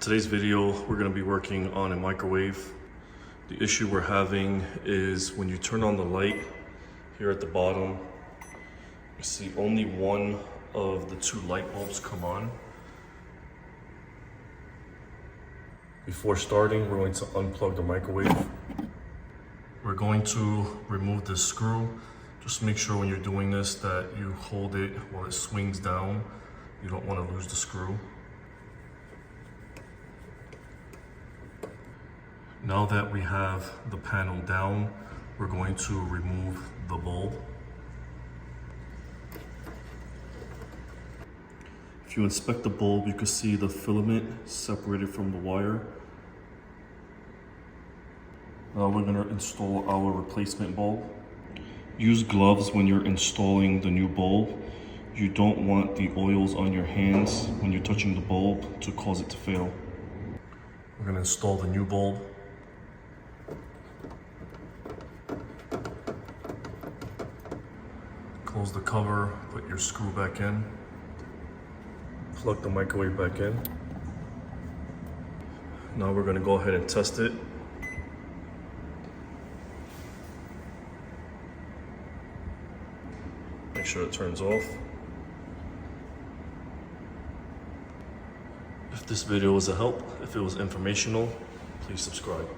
today's video, we're going to be working on a microwave. The issue we're having is when you turn on the light here at the bottom, you see only one of the two light bulbs come on. Before starting, we're going to unplug the microwave. We're going to remove this screw. Just make sure when you're doing this that you hold it while it swings down. You don't want to lose the screw. Now that we have the panel down, we're going to remove the bulb. If you inspect the bulb, you can see the filament separated from the wire. Now we're going to install our replacement bulb. Use gloves when you're installing the new bulb. You don't want the oils on your hands when you're touching the bulb to cause it to fail. We're going to install the new bulb. Close the cover, put your screw back in. Plug the microwave back in. Now we're going to go ahead and test it. Make sure it turns off. If this video was a help, if it was informational, please subscribe.